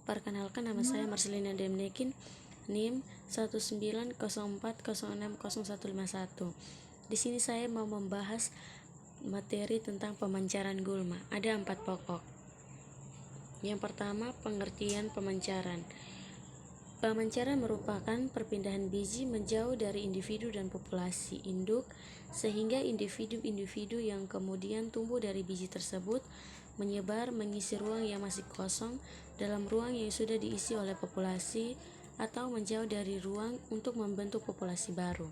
Perkenalkan, nama saya Marcelina Demnekin, NIM 19040600151. Di sini saya mau membahas materi tentang pemancaran gulma. Ada 4 pokok. Yang pertama, pengertian pemancaran. Pemancaran merupakan perpindahan biji menjauh dari individu dan populasi induk, sehingga individu-individu yang kemudian tumbuh dari biji tersebut menyebar mengisi ruang yang masih kosong dalam ruang yang sudah diisi oleh populasi, atau menjauh dari ruang untuk membentuk populasi baru.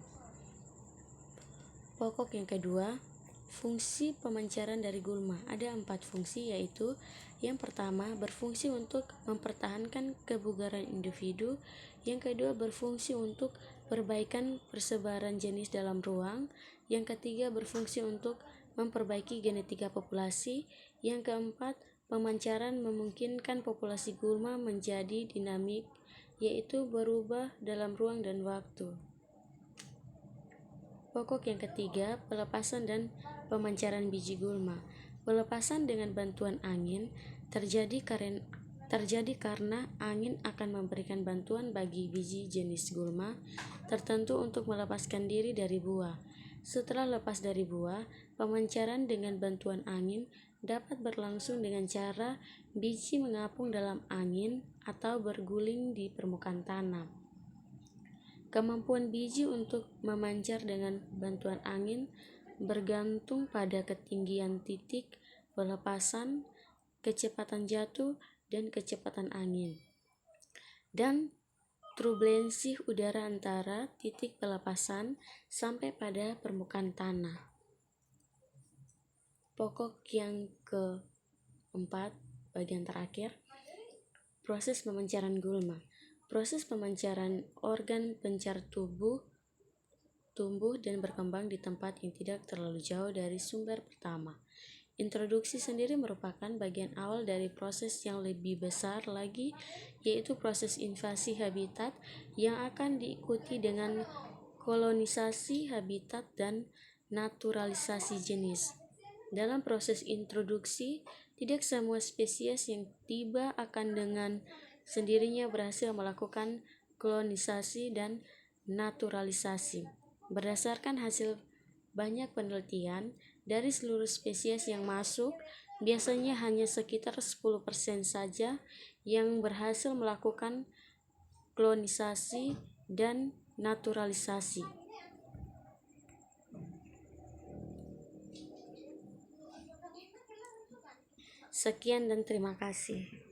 Pokok yang kedua, fungsi pemancaran dari gulma. Ada 4 fungsi, yaitu yang pertama, berfungsi untuk mempertahankan kebugaran individu. Yang kedua, berfungsi untuk perbaikan persebaran jenis dalam ruang. Yang ketiga, berfungsi untuk memperbaiki genetika populasi. Yang keempat, pemancaran memungkinkan populasi gulma menjadi dinamik, yaitu berubah dalam ruang dan waktu. Pokok yang ketiga, pelepasan dan pemancaran biji gulma. Pelepasan dengan bantuan angin terjadi karena angin akan memberikan bantuan bagi biji jenis gulma tertentu untuk melepaskan diri dari buah. Setelah lepas dari buah, pemancaran dengan bantuan angin dapat berlangsung dengan cara biji mengapung dalam angin atau berguling di permukaan tanah. Kemampuan biji untuk memancar dengan bantuan angin bergantung pada ketinggian titik pelepasan, kecepatan jatuh, dan kecepatan angin, dan turbulensi udara antara titik pelepasan sampai pada permukaan tanah. Pokok yang keempat, bagian terakhir, proses pemancaran gulma. Proses pemancaran organ pencar tumbuh dan berkembang di tempat yang tidak terlalu jauh dari sumber pertama. Introduksi sendiri merupakan bagian awal dari proses yang lebih besar lagi, yaitu proses invasi habitat yang akan diikuti dengan kolonisasi habitat dan naturalisasi jenis. Dalam proses introduksi, tidak semua spesies yang tiba akan dengan sendirinya berhasil melakukan kolonisasi dan naturalisasi. Berdasarkan hasil banyak penelitian, dari seluruh spesies yang masuk, biasanya hanya sekitar 10% saja yang berhasil melakukan kolonisasi dan naturalisasi. Sekian dan terima kasih.